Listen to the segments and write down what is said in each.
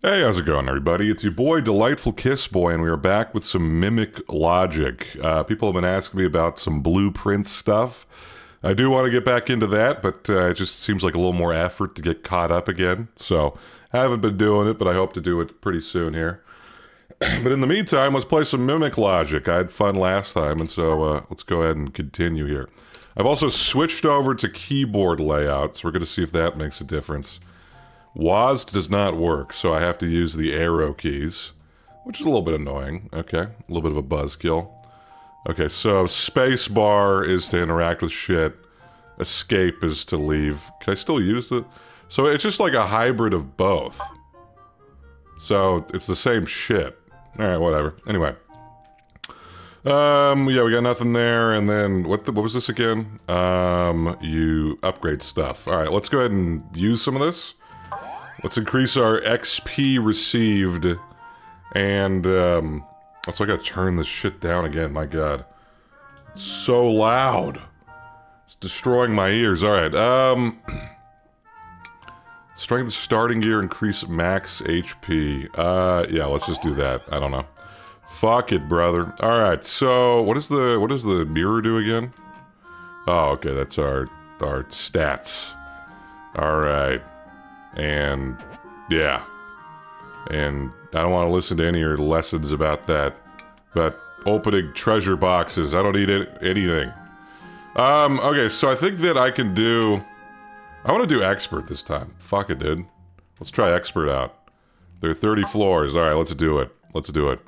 Hey, how's it going, everybody? It's your boy, Delightful Kiss Boy, and we are back with some Mimic Logic. People have been asking me about some blueprint stuff. I do want to get back into that, but it just seems like a little more effort to get caught up again. So, I haven't been doing it, but I hope to do it pretty soon here. But in the meantime, let's play some Mimic Logic. I had fun last time, and so let's go ahead and continue here. I've also switched over to keyboard layouts. We're going to see if that makes a difference. WASD does not work, so I have to use the arrow keys, which is a little bit annoying. Okay, a little bit of a buzzkill. Okay, so spacebar is to interact with shit. Escape is to leave. Can I still use it? So it's just like a hybrid of both. So it's the same shit. Alright, whatever. Anyway. Yeah, we got nothing there, and then, what was this again? You upgrade stuff. Alright, let's go ahead and use some of this. Let's increase our XP received, and, also I gotta turn this shit down again, my god. It's so loud. It's destroying my ears. Alright, strength starting gear, increase max HP. Yeah, let's just do that. I don't know. Fuck it, brother. Alright, so, what does the mirror do again? Oh, okay, that's our stats. Alright. And, yeah. And I don't want to listen to any of your lessons about that. But opening treasure boxes, I don't need anything. Okay, so I think that I can do... I want to do expert this time. Fuck it, dude. Let's try expert out. There are 30 floors. Alright, let's do it. Let's do it.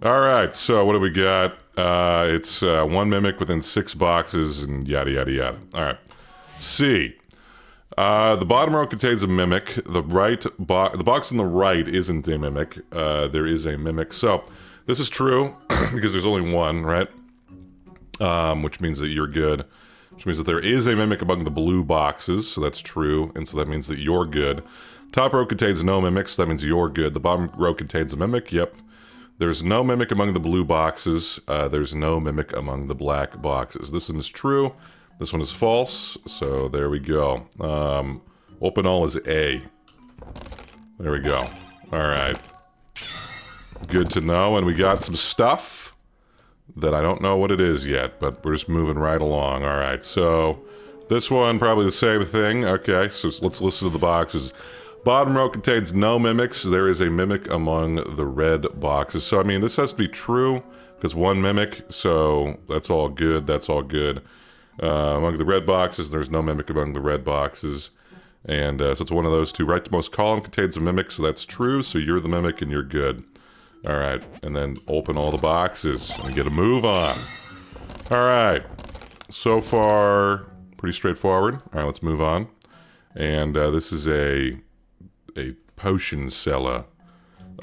Alright, so what do we got? It's one mimic within 6 boxes and yada yada yada. Alright. C. The bottom row contains a mimic. The box on the right isn't a mimic. There is a mimic. So, this is true, because there's only one, right? Which means that you're good. Which means that there is a mimic among the blue boxes, so that's true, and so that means that you're good. Top row contains no mimics, so that means you're good. The bottom row contains a mimic, yep. There's no mimic among the blue boxes. There's no mimic among the black boxes. This one is true. This one is false, so there we go. Open all is A. There we go. Alright. Good to know, and we got some stuff that I don't know what it is yet, but we're just moving right along. Alright, so this one, probably the same thing. Okay, so let's listen to the boxes. Bottom row contains no mimics. There is a mimic among the red boxes. So, I mean, this has to be true, because one mimic, so that's all good, that's all good. Among the red boxes, there's no mimic among the red boxes. And so it's one of those two. Rightmost column contains a mimic, so that's true. So you're the mimic and you're good. Alright, and then open all the boxes and we get a move on. Alright, so far, pretty straightforward. Alright, let's move on. And this is a potion seller.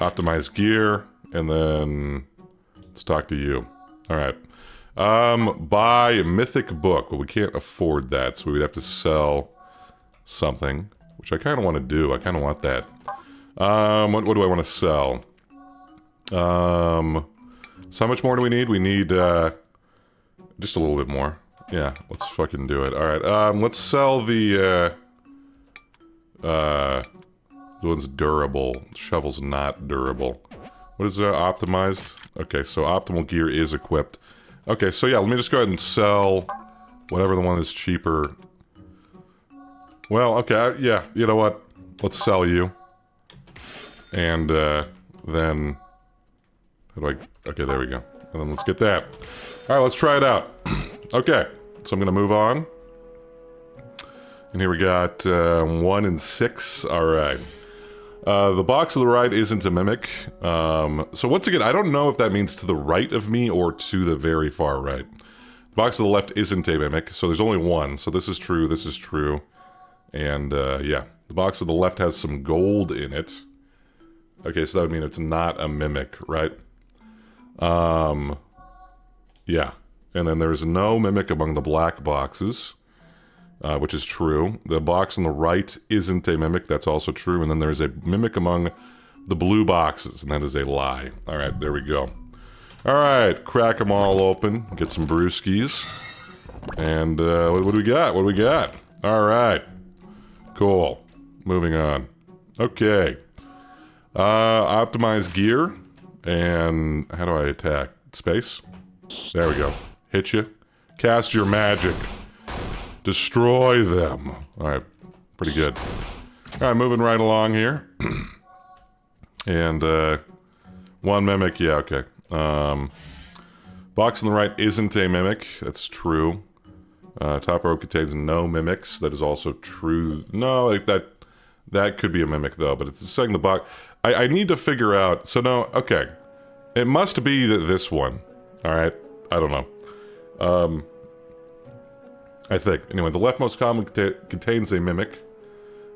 Optimize gear, and then let's talk to you. Alright. Buy a mythic book. Well, we can't afford that, so we'd have to sell something, which I kind of want to do. I kind of want that. What do I want to sell? So how much more do we need? We need, just a little bit more. Yeah, let's fucking do it. Alright, let's sell the one's durable. Shovel's not durable. What is, optimized? Okay, so optimal gear is equipped. Okay, so yeah, let me just go ahead and sell whatever the one is cheaper. Well, okay, yeah, you know what? Let's sell you. And, then... How do I... Okay, there we go. And then let's get that. Alright, let's try it out. Okay, so I'm gonna move on. And here we got, 1 and 6. Alright. The box to the right isn't a mimic. So once again, I don't know if that means to the right of me or to the very far right. The box to the left isn't a mimic, so there's only one. So this is true, and yeah. The box to the left has some gold in it. Okay, so that would mean it's not a mimic, right? Yeah. And then there's no mimic among the black boxes. Which is true. The box on the right isn't a mimic, that's also true. And then there's a mimic among the blue boxes, and that is a lie. Alright, there we go. Alright, crack them all open, get some brewskis. And, what do we got? What do we got? Alright. Cool. Moving on. Okay. Optimize gear. And how do I attack? Space? There we go. Hit you. Cast your magic. Destroy them. Alright. Pretty good. Alright, moving right along here. And, one mimic. Yeah, okay. Box on the right isn't a mimic. That's true. Top row contains no mimics. That is also true. No, like that could be a mimic, though. But it's saying the box... I need to figure out... So, no, okay. It must be this one. Alright? I don't know. I think. Anyway, the leftmost column contains a mimic.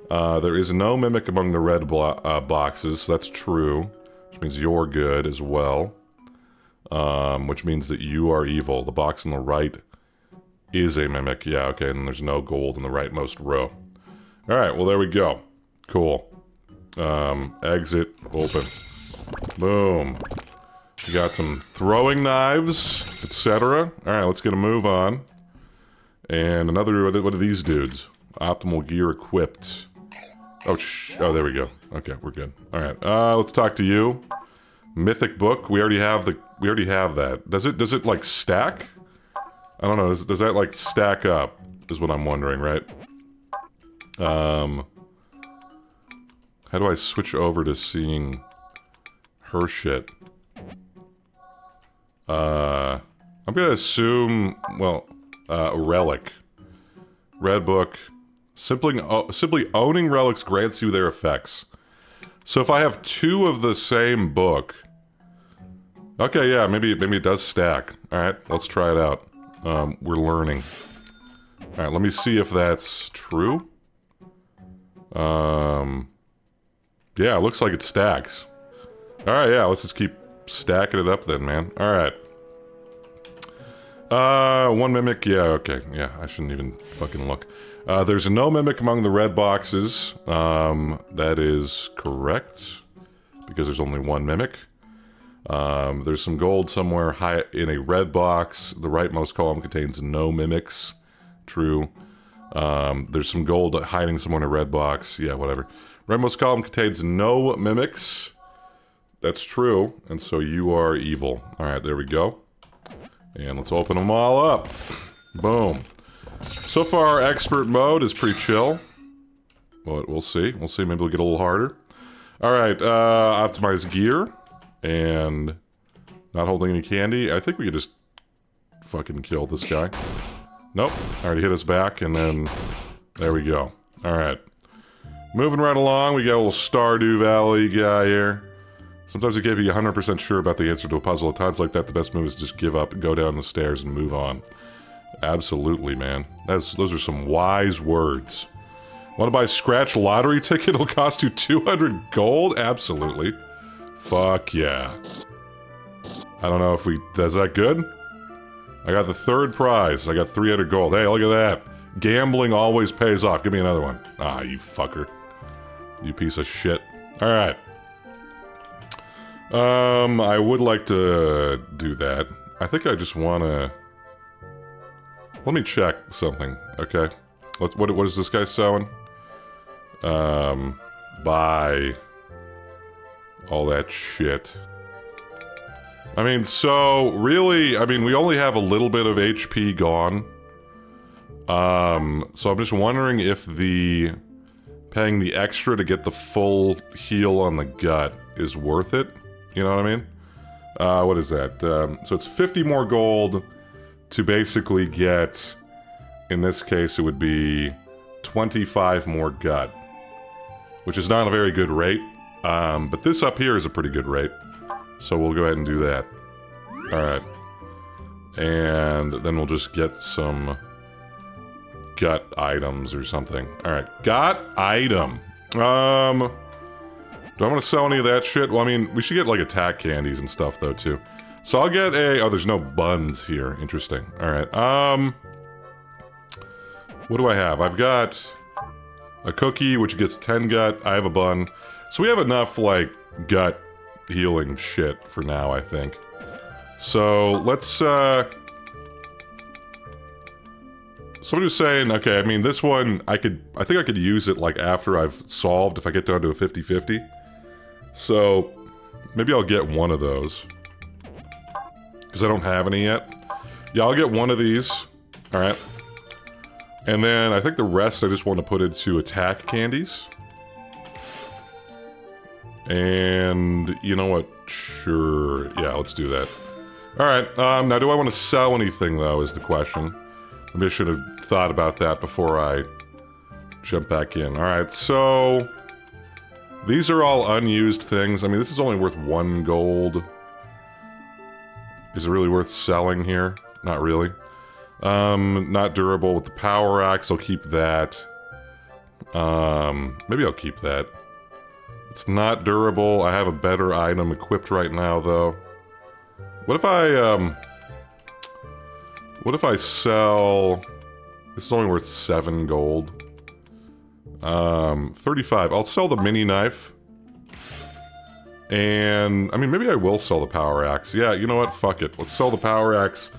There is no mimic among the red boxes. That's true. Which means you're good as well. Which means that you are evil. The box on the right is a mimic. Yeah, okay, and there's no gold in the rightmost row. Alright, well, there we go. Cool. Exit, open. Boom. We got some throwing knives, etc. Alright, let's get a move on. And another, what are these dudes? Optimal gear equipped. Oh, there we go. Okay, we're good. Alright, let's talk to you. Mythic book, we already have that. Does it like stack? I don't know, does that like stack up? Is what I'm wondering, right? How do I switch over to seeing her shit? I'm gonna assume, well, relic. Red book. Simply owning relics grants you their effects. So if I have two of the same book... Okay, yeah, maybe it does stack. Alright, let's try it out. We're learning. Alright, let me see if that's true. Yeah, it looks like it stacks. Alright, yeah, let's just keep stacking it up then, man. Alright. One mimic, yeah, okay. Yeah, I shouldn't even fucking look. There's no mimic among the red boxes. That is correct. Because there's only one mimic. There's some gold somewhere high in a red box. The rightmost column contains no mimics. True. There's some gold hiding somewhere in a red box. Yeah, whatever. Rightmost column contains no mimics. That's true. And so you are evil. Alright, there we go. And let's open them all up. Boom. So far, expert mode is pretty chill. But we'll see. We'll see. Maybe we'll get a little harder. Alright, optimize gear. And not holding any candy. I think we could just fucking kill this guy. Nope. Alright, he hit us back, and then there we go. Alright. Moving right along, we got a little Stardew Valley guy here. Sometimes you can't be 100% sure about the answer to a puzzle. At times like that, the best move is just give up, go down the stairs, and move on. Absolutely, man. Those are some wise words. Want to buy a scratch lottery ticket? It'll cost you 200 gold? Absolutely. Fuck yeah. I don't know if is that good? I got the third prize. I got 300 gold. Hey, look at that. Gambling always pays off. Give me another one. Ah, you fucker. You piece of shit. Alright. I would like to do that. I think I just want to... Let me check something, okay? What is this guy selling? Buy... all that shit. I mean, so, really, I mean, we only have a little bit of HP gone. So I'm just wondering if paying the extra to get the full heal on the gut is worth it. You know what I mean? What is that? So it's 50 more gold to basically get, in this case, it would be 25 more gut. Which is not a very good rate. But this up here is a pretty good rate. So we'll go ahead and do that. Alright. And then we'll just get some gut items or something. Alright, gut item. Do I want to sell any of that shit? Well, I mean, we should get, like, attack candies and stuff, though, too. So I'll get a... Oh, there's no buns here. Interesting. Alright, what do I have? I've got a cookie, which gets 10 gut. I have a bun. So we have enough, like, gut healing shit for now, I think. So, let's, somebody was saying, okay, I mean, this one, I think I could use it, like, after I've solved, if I get down to a 50-50. So, maybe I'll get one of those. Because I don't have any yet. Yeah, I'll get one of these. Alright. And then I think the rest I just want to put into attack candies. And you know what? Sure. Yeah, let's do that. Alright, now do I want to sell anything though is the question. Maybe I should have thought about that before I jump back in. Alright, so... these are all unused things. I mean, this is only worth 1 gold. Is it really worth selling here? Not really. Not durable with the power axe. I'll keep that. Maybe I'll keep that. It's not durable. I have a better item equipped right now, though. What if I sell... this is only worth 7 gold. 35. I'll sell the mini knife. And, I mean, maybe I will sell the power axe. Yeah, you know what? Fuck it. Let's sell the power axe.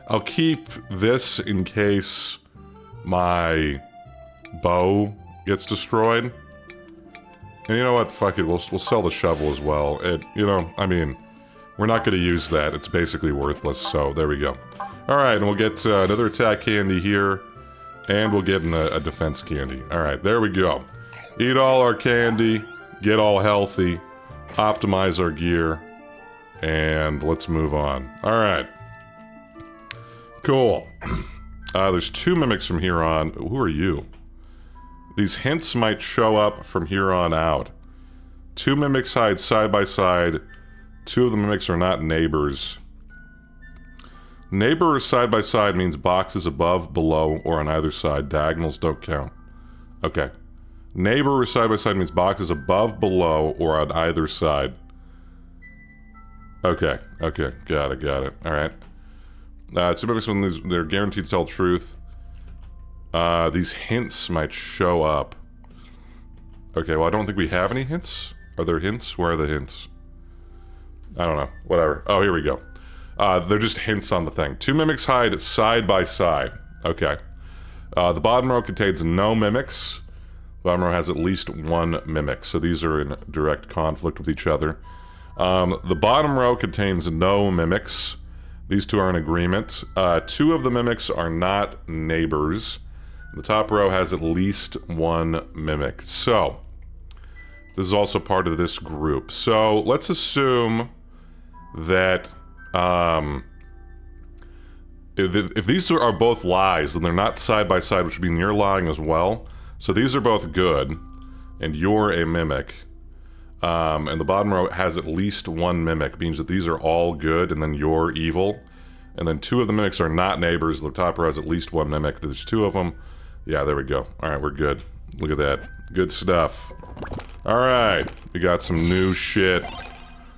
I'll keep this in case my bow gets destroyed. And you know what? Fuck it. We'll sell the shovel as well. You know, I mean, we're not going to use that. It's basically worthless, so there we go. Alright, and we'll get another attack candy here. And we'll get a defense candy. Alright, there we go. Eat all our candy. Get all healthy. Optimize our gear. And let's move on. Alright. Cool. There's 2 mimics from here on. Who are you? These hints might show up from here on out. 2 mimics hide side by side. 2 of the mimics are not neighbors. Neighbor side by side means boxes above, below, or on either side. Diagonals don't count. Okay. Neighbor side by side means boxes above, below, or on either side. Okay. Okay. Got it. Alright. 2 mimics when they're guaranteed to tell the truth. These hints might show up. Okay, well I don't think we have any hints. Are there hints? Where are the hints? I don't know. Whatever. Oh, here we go. They're just hints on the thing. 2 mimics hide side by side. Okay. The bottom row contains no mimics. The bottom row has at least 1 mimic, so these are in direct conflict with each other. The bottom row contains no mimics. These 2 are in agreement. 2 of the mimics are not neighbors. The top row has at least 1 mimic. So, this is also part of this group. So, let's assume that if these are both lies, then they're not side by side, which would mean you're lying as well. So these are both good, and you're a mimic. And the bottom row has at least 1 mimic, means that these are all good, and then you're evil. And then 2 of the mimics are not neighbors. The top row has at least 1 mimic. There's 2 of them. Yeah, there we go. Alright, we're good. Look at that. Good stuff. Alright, we got some new shit.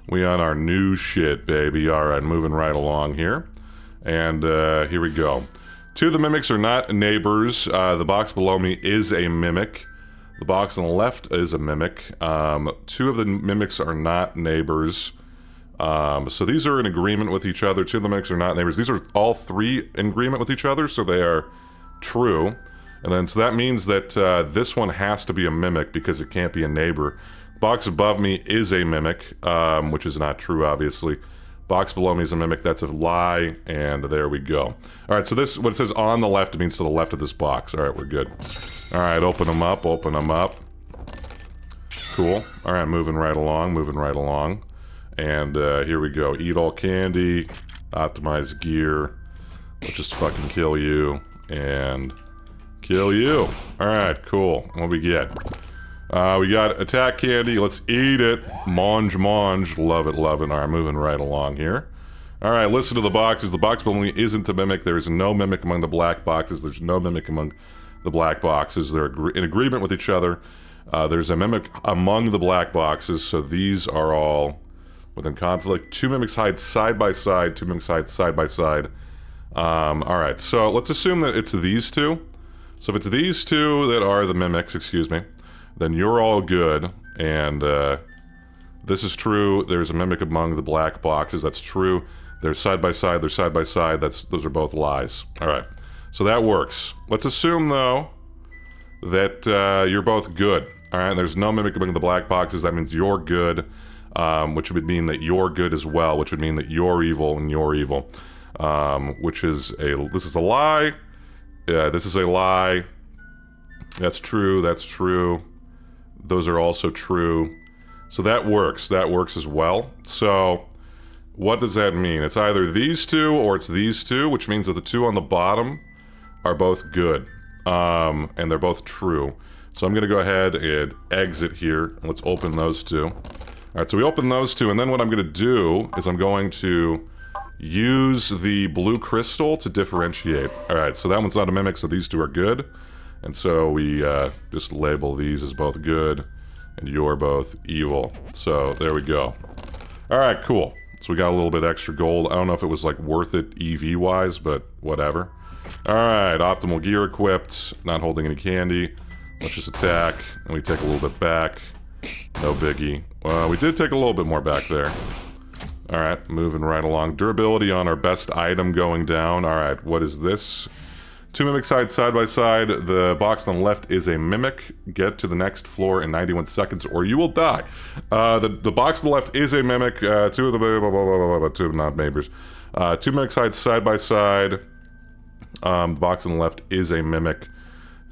We on our new shit, baby. Alright, moving right along here. And here we go. 2 of the mimics are not neighbors. The box below me is a mimic. The box on the left is a mimic. 2 of the mimics are not neighbors. So these are in agreement with each other. 2 of the mimics are not neighbors. These are all 3 in agreement with each other, so they are true. And then, so that means that this one has to be a mimic because it can't be a neighbor. Box above me is a mimic, which is not true, obviously. Box below me is a mimic, that's a lie, and there we go. Alright, so this, what it says on the left, it means to the left of this box. Alright, we're good. Alright, open them up, open them up. Cool. Alright, moving right along, moving right along. And here we go. Eat all candy, optimize gear. We'll just fucking kill you, and kill you. Alright, cool. What we get? We got attack candy. Let's eat it. Mange, mange. Love it, love it. Alright, moving right along here. Alright, listen to the boxes. The box below me isn't a mimic. There is no mimic among the black boxes. There's no mimic among the black boxes. They're in agreement with each other. There's a mimic among the black boxes, so these are all within conflict. 2 mimics hide side by side. 2 mimics hide side by side. Alright, so let's assume that it's these 2. So if it's these 2 that are the mimics, excuse me, then you're all good, and this is true. There's a mimic among the black boxes. That's true. They're side by side. They're side by side. Those are both lies. All right, so that works. Let's assume though that you're both good. All right, and there's no mimic among the black boxes. That means you're good. which would mean that you're good as well, which would mean that you're evil and you're evil. This is a lie. Yeah, this is a lie. That's true, that's true. Those are also true. So that works as well. So what does that mean? It's either these two or it's these two, which means that the two on the bottom are both good. And they're both true. So I'm gonna go ahead and exit here. Let's open those two. Alright, so we open those two, and then what I'm gonna do is I'm going to use the blue crystal to differentiate. Alright, so that one's not a mimic, so these two are good. And so we just label these as both good, and you're both evil. So there we go. Alright, cool. So we got a little bit extra gold. I don't know if it was like worth it EV-wise, but whatever. Alright, optimal gear equipped, not holding any candy. Let's just attack, and we take a little bit back. No biggie. We did take a little bit more back there. Alright, moving right along. Durability on our best item going down. Alright, what is this? Two mimics side by side. The box on the left is a mimic. Get to the next floor in 91 seconds or you will die. The box on the left is a mimic. Two of the two not neighbors. Two mimics side by side. The box on the left is a mimic.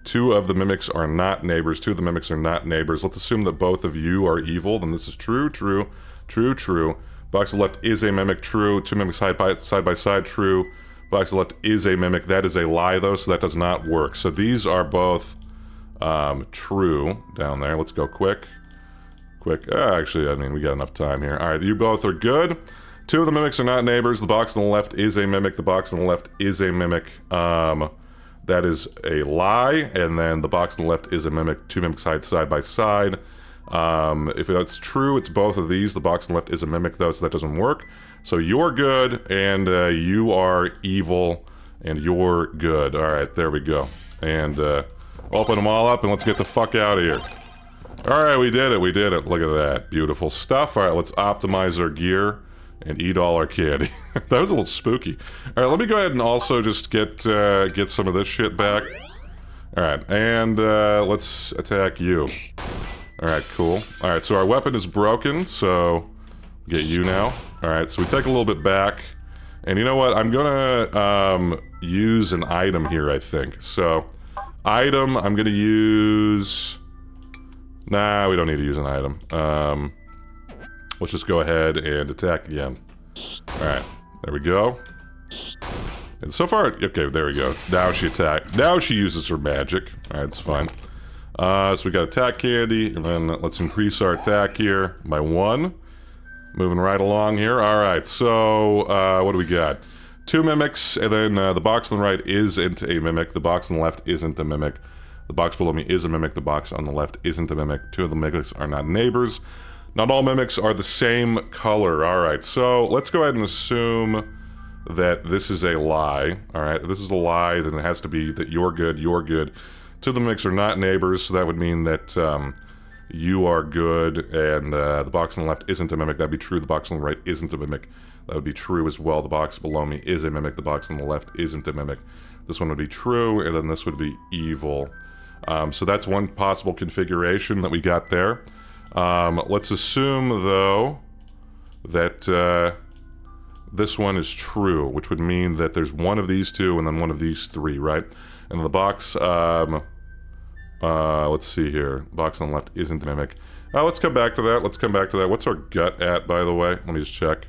Two of the mimics are not neighbors. Two of the mimics are not neighbors. Let's assume that both of you are evil. Then this is true, true, true, true. Box on the left is a mimic. True. Two mimics side by side. True. Box on the left is a mimic. That is a lie, though, so that does not work. So these are both true down there. Let's go quick. Quick. Actually, I mean, we got enough time here. All right, you both are good. Two of the mimics are not neighbors. The box on the left is a mimic. The box on the left is a mimic. That is a lie. And then the box on the left is a mimic. Two mimics side by side. If that's true, it's both of these. The box on the left is a mimic, though, so that doesn't work. So you're good, and you are evil, and you're good. Alright, there we go. And open them all up, and let's get the fuck out of here. Alright, we did it, we did it. Look at that. Beautiful stuff. Alright, let's optimize our gear and eat all our candy. That was a little spooky. Alright, let me go ahead and also just get some of this shit back. Alright, and let's attack you. Alright, cool. Alright, so our weapon is broken, so get you now. Alright, so we take a little bit back. And you know what? I'm gonna use an item here, I think. So, item, I'm gonna use... Nah, we don't need to use an item. Let's just go ahead and attack again. Alright, there we go. And so far, okay, there we go. Now she attacked. Now she uses her magic. Alright, it's fine. So we got attack candy, and then let's increase our attack here by 1. Moving right along here. Alright, so what do we got? Two mimics, and then the box on the right isn't a mimic. The box on the left isn't a mimic. The box below me is a mimic. The box on the left isn't a mimic. Two of the mimics are not neighbors. Not all mimics are the same color. Alright, so let's go ahead and assume that this is a lie. Alright, if this is a lie, then it has to be that you're good, you're good. Two of the mimics are not neighbors, so that would mean that you are good, and the box on the left isn't a mimic. That'd be true. The box on the right isn't a mimic. That would be true as well. The box below me is a mimic. The box on the left isn't a mimic. This one would be true, and then this would be evil. So that's one possible configuration that we got there. Let's assume, though, that this one is true, which would mean that there's one of these two and then one of these three, right? And the box, let's see here. The box on the left isn't a mimic. Let's come back to that. Let's come back to that. What's our gut at, by the way? Let me just check.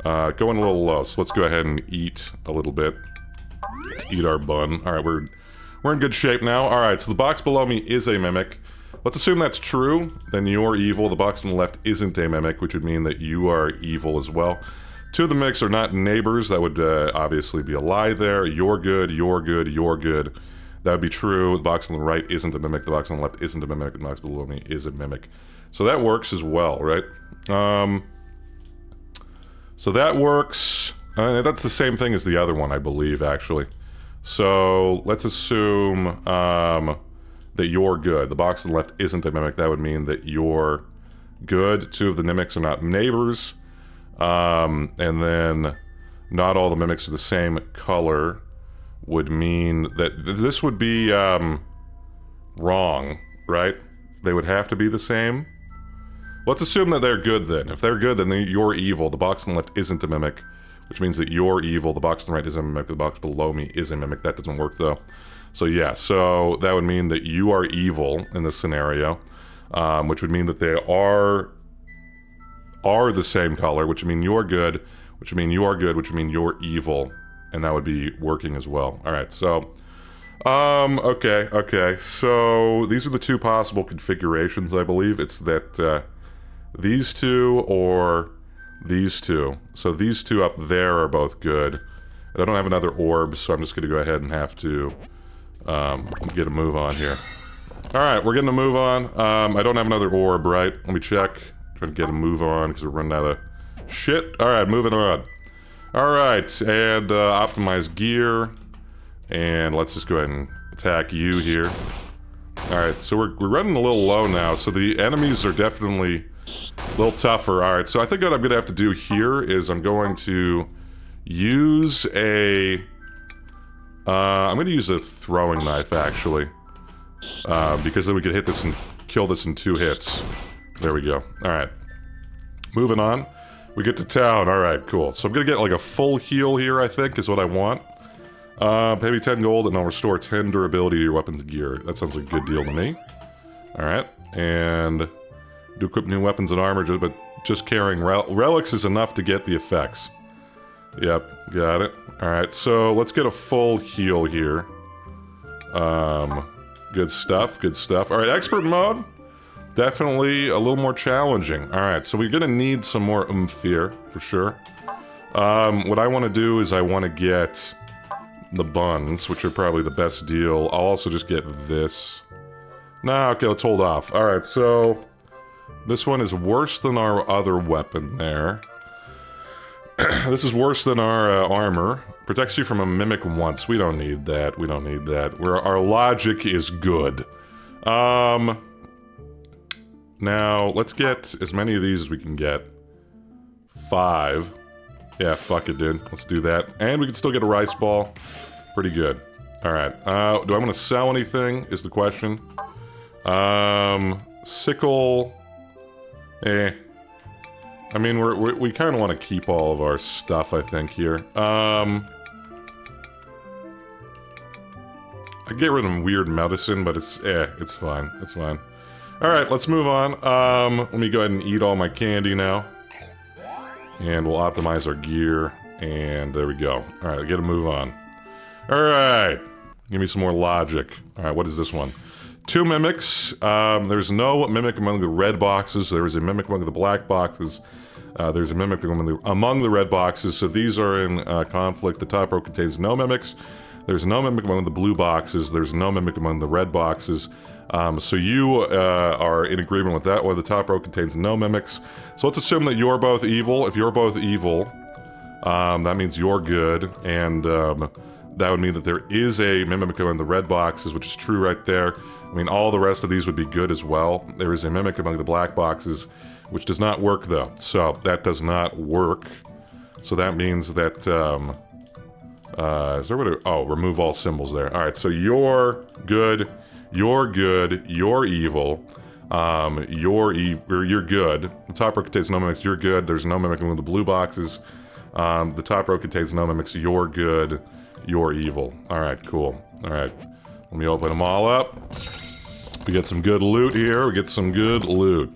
Going a little low, so let's go ahead and eat a little bit. Let's eat our bun. Alright, we're in good shape now. Alright, so the box below me is a mimic. Let's assume that's true. Then you're evil. The box on the left isn't a mimic, which would mean that you are evil as well. Two of the mimics are not neighbors. That would obviously be a lie there. You're good, you're good, you're good. That would be true. The box on the right isn't a mimic. The box on the left isn't a mimic. The box below me is a mimic. So that works as well, right? So that works. That's the same thing as the other one, I believe, actually. So let's assume that you're good. The box on the left isn't a mimic. That would mean that you're good. Two of the mimics are not neighbors. And then not all the mimics are the same color would mean that this would be wrong, right? They would have to be the same. Let's assume that they're good then. If they're good, then you're evil. The box on the left isn't a mimic, which means that you're evil. The box on the right is a mimic. The box below me is a mimic. That doesn't work, though. So, yeah. So, that would mean that you are evil in this scenario, which would mean that they are the same color, which would mean you're good, which would mean you are good, which would mean you're evil, and that would be working as well. All right, so... okay. So, these are the two possible configurations, I believe. It's that, these two or these two. So these two up there are both good. And I don't have another orb, so I'm just going to go ahead and have to get a move on here. Alright, we're getting a move on. I don't have another orb, right? Let me check. Trying to get a move on because we're running out of shit. Alright, moving on. Alright, and optimize gear. And let's just go ahead and attack you here. Alright, so we're running a little low now, so the enemies are definitely a little tougher. Alright, so I think what I'm going to have to do here is I'm going to use a... I'm going to use a throwing knife, actually. Because then we could hit this and kill this in 2 hits. There we go. Alright. Moving on. We get to town. Alright, cool. So I'm going to get like a full heal here, I think, is what I want. Pay me 10 gold and I'll restore 10 durability to your weapons gear. That sounds like a good deal to me. Alright. And... do equip new weapons and armor, but just carrying relics is enough to get the effects. Yep, got it. Alright, so let's get a full heal here. Good stuff, good stuff. Alright, expert mode. Definitely a little more challenging. Alright, so we're gonna need some more oomph here, for sure. What I want to do is I want to get the buns, which are probably the best deal. I'll also just get this. Nah, okay, let's hold off. Alright, so... this one is worse than our other weapon there. This is worse than our armor. Protects you from a mimic once. We don't need that. We don't need that. Our logic is good. Now, let's get as many of these as we can get. 5. Yeah, fuck it, dude. Let's do that. And we can still get a rice ball. Pretty good. Alright. Do I want to sell anything, is the question. Sickle... I mean, we kind of want to keep all of our stuff, I think, here. I get rid of weird medicine, but it's fine. It's fine. Alright, let's move on. Let me go ahead and eat all my candy now. And we'll optimize our gear. And there we go. Alright, get a move on. Alright. Give me some more logic. Alright, what is this one? 2 mimics. There's no mimic among the red boxes. There is a mimic among the black boxes. There's a mimic among the red boxes, so these are in conflict. The top row contains no mimics. There's no mimic among the blue boxes. There's no mimic among the red boxes. So you are in agreement with that one. The top row contains no mimics. So let's assume that you're both evil. If you're both evil, that means you're good, and that would mean that there is a mimic among the red boxes, which is true right there. I mean, all the rest of these would be good as well. There is a mimic among the black boxes, which does not work, though. So, that does not work. So that means that, is there what oh, remove all symbols there. Alright, so you're good, you're evil, you're good. The top row contains no mimics, you're good, there's no mimic among the blue boxes. The top row contains no mimics, you're good, you're evil. Alright, cool. Alright, let me open them all up. We get some good loot here, we get some good loot.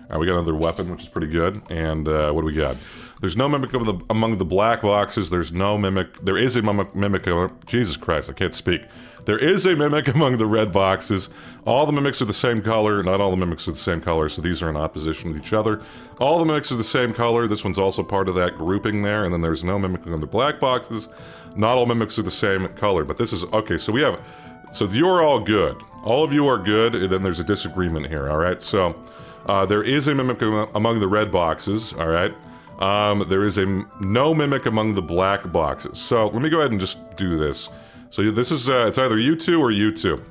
Alright, we got another weapon, which is pretty good. And, what do we got? There's no mimic among the black boxes, there's no mimic... there is a mimic... Jesus Christ, I can't speak. There is a mimic among the red boxes. All the mimics are the same color, not all the mimics are the same color, so these are in opposition with each other. All the mimics are the same color, this one's also part of that grouping there, and then there's no mimic among the black boxes. Not all mimics are the same color, but this is... okay, so we have... so you're all good. All of you are good, and then there's a disagreement here, alright? So, there is a mimic among the red boxes, alright? There is no mimic among the black boxes. So, let me go ahead and just do this. So, this is, it's either you two or you two.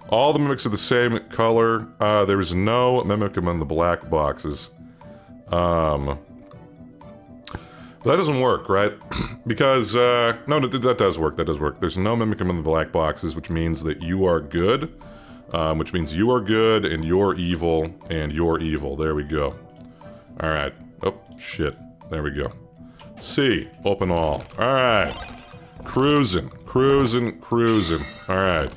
All the mimics are the same color. There is no mimic among the black boxes. That doesn't work, right? Because, no, that does work, that does work. There's no mimic among the black boxes, which means that you are good. Which means you are good, and you're evil, and you're evil. There we go. Alright. Oh, shit. There we go. C. Open all. Alright. Cruising. Cruising. Cruising. Alright.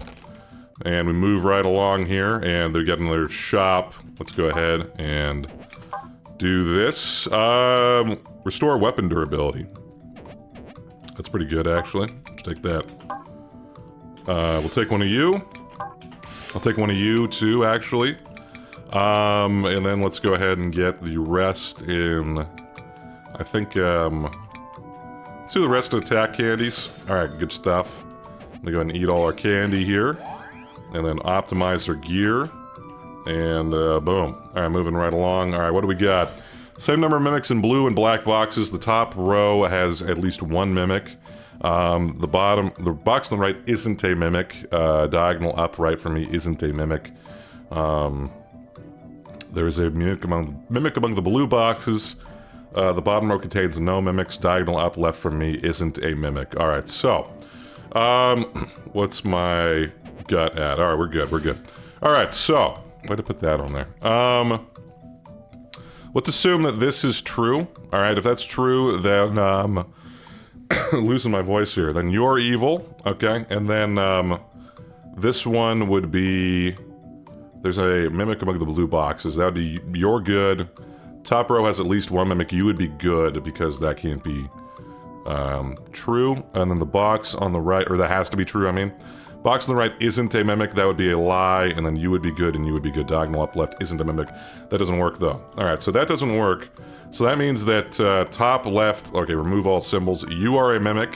And we move right along here, and they're getting their shop. Let's go ahead and do this. Restore weapon durability. That's pretty good, actually. Take that. We'll take one of you. I'll take one of you, too, actually. And then let's go ahead and get the rest in... I think, let's do the rest of attack candies. Alright, good stuff. I'm gonna go ahead and eat all our candy here. And then optimize our gear. And, boom. Alright, moving right along. Alright, what do we got? Same number of mimics in blue and black boxes. The top row has at least one mimic. The box on the right isn't a mimic. Diagonal up right for me isn't a mimic. There is a mimic among the blue boxes. The bottom row contains no mimics. Diagonal up left from me isn't a mimic. Alright, so. What's my gut at? Alright, we're good, we're good. Alright, so. Way to put that on there. Let's assume that this is true. Alright, if that's true, then, losing my voice here. Then you're evil, okay? And then, this one would be... There's a mimic among the blue boxes. That would be you're good. Top row has at least one mimic. You would be good because that can't be true. And then the box on the right, or that has to be true, I mean. Box on the right isn't a mimic. That would be a lie. And then you would be good and you would be good. Diagonal up left isn't a mimic. That doesn't work though. Alright, so that doesn't work. So that means that top left, okay, remove all symbols. You are a mimic.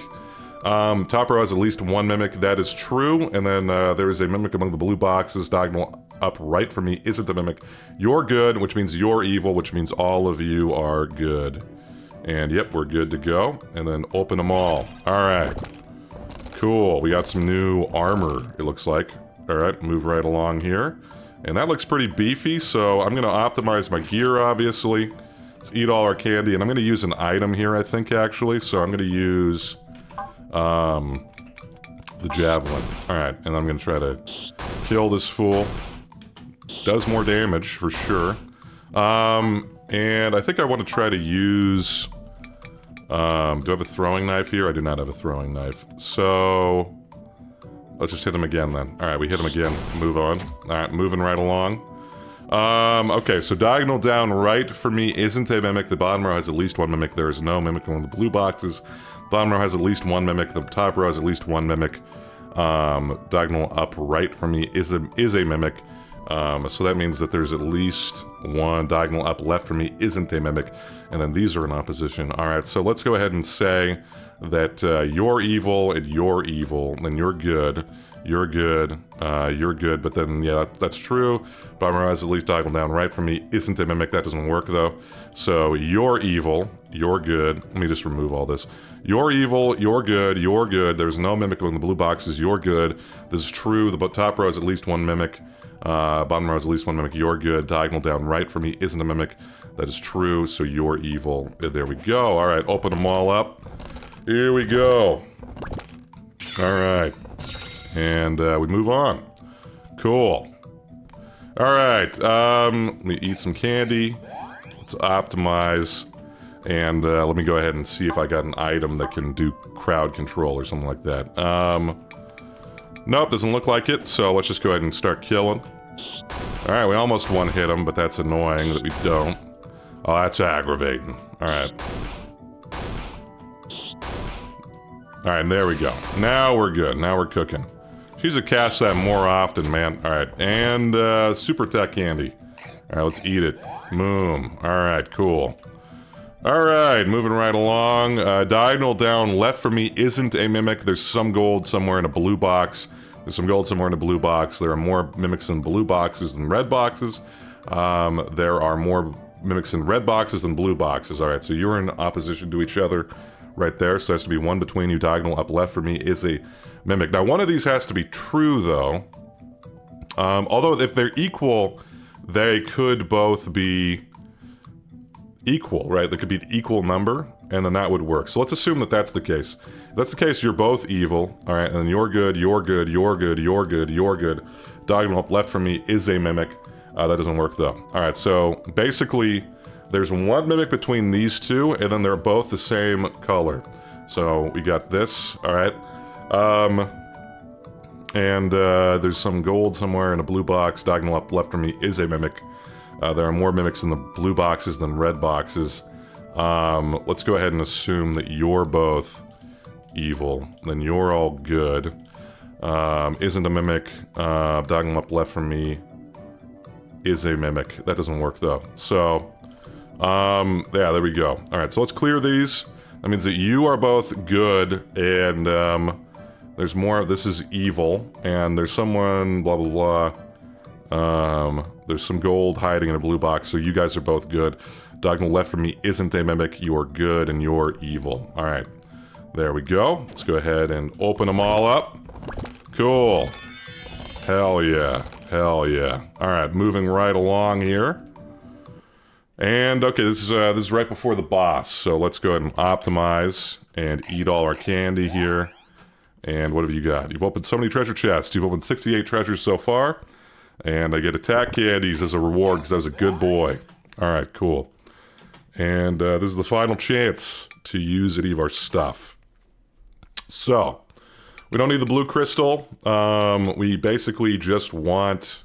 Top row has at least one mimic. That is true. And then there is a mimic among the blue boxes. Diagonal up right for me isn't a mimic. You're good, which means you're evil, which means all of you are good. And yep, we're good to go. And then open them all. Alright. Cool. We got some new armor, it looks like. Alright, move right along here. And that looks pretty beefy, so I'm going to optimize my gear, obviously. Let's eat all our candy. And I'm going to use an item here, I think, actually. So I'm going to use... the javelin. Alright, and I'm going to try to kill this fool. Does more damage, for sure. And I think I want to try to use... do I have a throwing knife here? I do not have a throwing knife. So... Let's just hit him again, then. Alright, we hit him again. Move on. Alright, moving right along. Okay, so diagonal down right for me isn't a mimic. The bottom row has at least one mimic. There is no mimic in the blue boxes. Bottom row has at least one mimic. The top row has at least one mimic. Diagonal up right for me is a mimic. So that means that there's at least one. Diagonal up left for me isn't a mimic. And then these are in opposition. Alright, so let's go ahead and say that you're evil and you're evil. Then you're good. You're good. You're good. But then, yeah, that's true. Bottom row has at least diagonal down right for me isn't a mimic. That doesn't work, though. So you're evil. You're good. Let me just remove all this. You're evil, you're good, you're good. There's no mimic in the blue boxes, you're good. This is true, the top row has at least one mimic. Bottom row has at least one mimic, you're good. Diagonal down right for me isn't a mimic. That is true, so you're evil. There we go. Alright, open them all up. Here we go. Alright. And we move on. Cool. Alright, let me eat some candy. Let's optimize. And let me go ahead and see if I got an item that can do crowd control or something like that. Nope, doesn't look like it, so let's just go ahead and start killing. Alright, we almost one-hit him, but that's annoying that we don't. Oh, that's aggravating. Alright. Alright, there we go. Now we're good. Now we're cooking. She should cast that more often, man. Alright, and super tech candy. Alright, let's eat it. Moom. Alright, cool. Alright, moving right along. Diagonal down left for me isn't a mimic. There's some gold somewhere in a blue box. There's some gold somewhere in a blue box. There are more mimics in blue boxes than red boxes. There are more mimics in red boxes than blue boxes. Alright, so you're in opposition to each other right there. So there has to be one between you. Diagonal up left for me is a mimic. Now, one of these has to be true, though. Although, if they're equal, they could both be... equal, right? They could be an equal number, and then that would work. So let's assume that that's the case. If that's the case, you're both evil, alright, and then you're good, you're good, you're good, you're good, you're good. Diagonal up left from me is a mimic. That doesn't work, though. Alright, so basically, There's one mimic between these two, and then they're both the same color. So we got this, alright. There's some gold somewhere in a blue box. Diagonal up left from me is a mimic. There are more mimics in the blue boxes than red boxes. Let's go ahead and assume that you're both evil. Then you're all good. Isn't a mimic. Diagonal up left from me is a mimic. That doesn't work though. So, yeah, there we go. Alright, so let's clear these. That means that you are both good, and, there's more. This is evil, and there's someone, blah, blah, blah. There's some gold hiding in a blue box, so you guys are both good. Diagonal left from me isn't a mimic. You're good, and you're evil. Alright, there we go. Let's go ahead and open them all up. Cool. Hell yeah. Hell yeah. Alright, moving right along here. And, okay, this is right before the boss, so let's go ahead and optimize and eat all our candy here. And what have you got? You've opened so many treasure chests. You've opened 68 treasures so far. And I get attack candies as a reward because I was a good boy. Alright, cool. And this is the final chance to use any of our stuff. So, we don't need the blue crystal. We basically just want...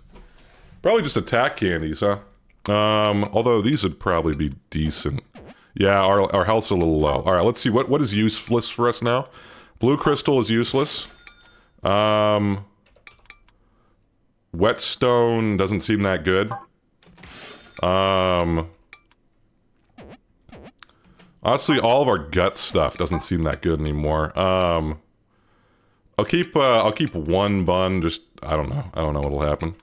probably just attack candies, huh? Although these would probably be decent. Yeah, our health's a little low. Alright, let's see. What is useless for us now? Blue crystal is useless. Whetstone doesn't seem that good. Honestly, all of our gut stuff doesn't seem that good anymore. I'll keep one bun, just, I don't know what'll happen.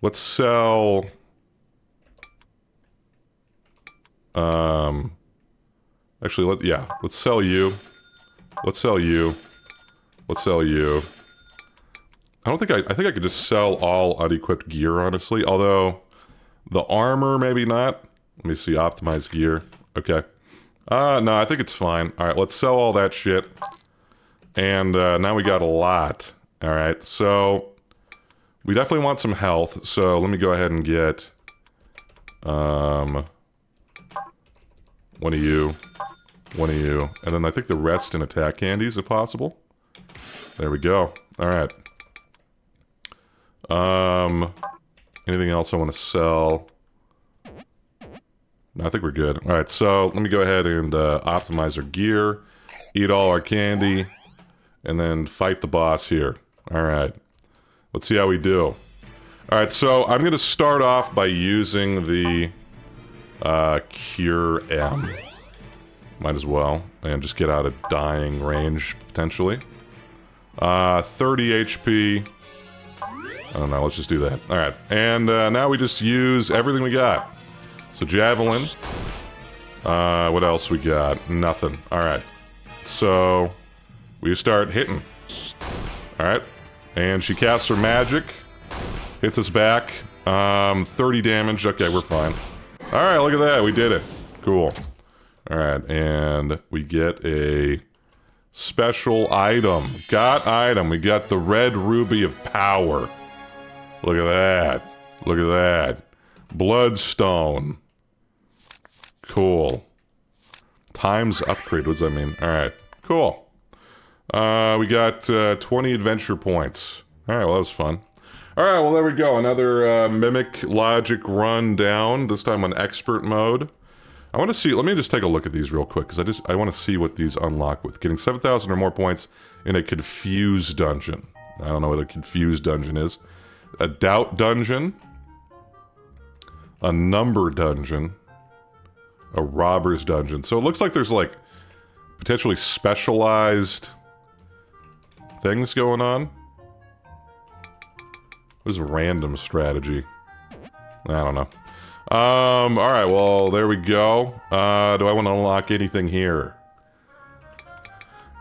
Let's sell... actually, let's sell you. Let's sell you. Let's sell you. I think I could just sell all unequipped gear, honestly. Although, the armor, maybe not. Let me see, optimize gear. Okay. No, I think it's fine. Alright, let's sell all that shit. And, now we got a lot. Alright, so... we definitely want some health, so let me go ahead and get... one of you. One of you. And then I think the rest in attack candies, if possible. There we go. Alright. Anything else I want to sell? No, I think we're good. Alright, so let me go ahead and optimize our gear, eat all our candy, and then fight the boss here. Alright. Let's see how we do. Alright, so I'm going to start off by using the Cure M. Might as well. And just get out of dying range, potentially. 30 HP. I don't know, let's just do that. Alright, and now we just use everything we got. So Javelin. What else we got? Nothing. Alright. So, we start hitting. Alright. And she casts her magic. Hits us back. 30 damage. Okay, we're fine. Alright, look at that. We did it. Cool. Alright, and we get a special item. Got item. We got the red ruby of power. Look at that. Look at that. Bloodstone. Cool. Times upgrade. What does that mean? Alright, cool. We got 20 adventure points. Alright, well that was fun. Alright, well there we go. Another Mimic Logic run down. This time on expert mode. I want to see, let me just take a look at these real quick, because I want to see what these unlock with. Getting 7,000 or more points in a confused dungeon. I don't know what a confused dungeon is. A doubt dungeon. A number dungeon. A robber's dungeon. So it looks like there's like potentially specialized things going on. What is random strategy? I don't know. Alright, well, there we go. Do I want to unlock anything here?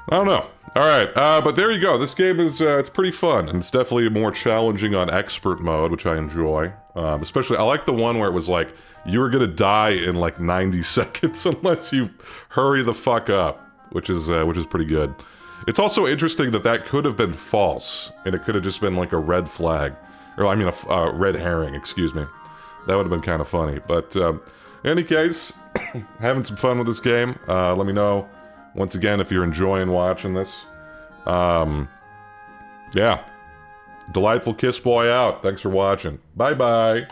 I don't know. Alright, but there you go. This game is, it's pretty fun, and it's definitely more challenging on expert mode, which I enjoy. Especially, I like the one where it was like, you were gonna die in like 90 seconds unless you hurry the fuck up, which is pretty good. It's also interesting that that could have been false, and it could have just been like a red flag. Or, I mean, a red herring, excuse me. That would have been kind of funny. But in any case, having some fun with this game. Let me know, once again, if you're enjoying watching this. Yeah. Delightful Kiss Boy out. Thanks for watching. Bye-bye.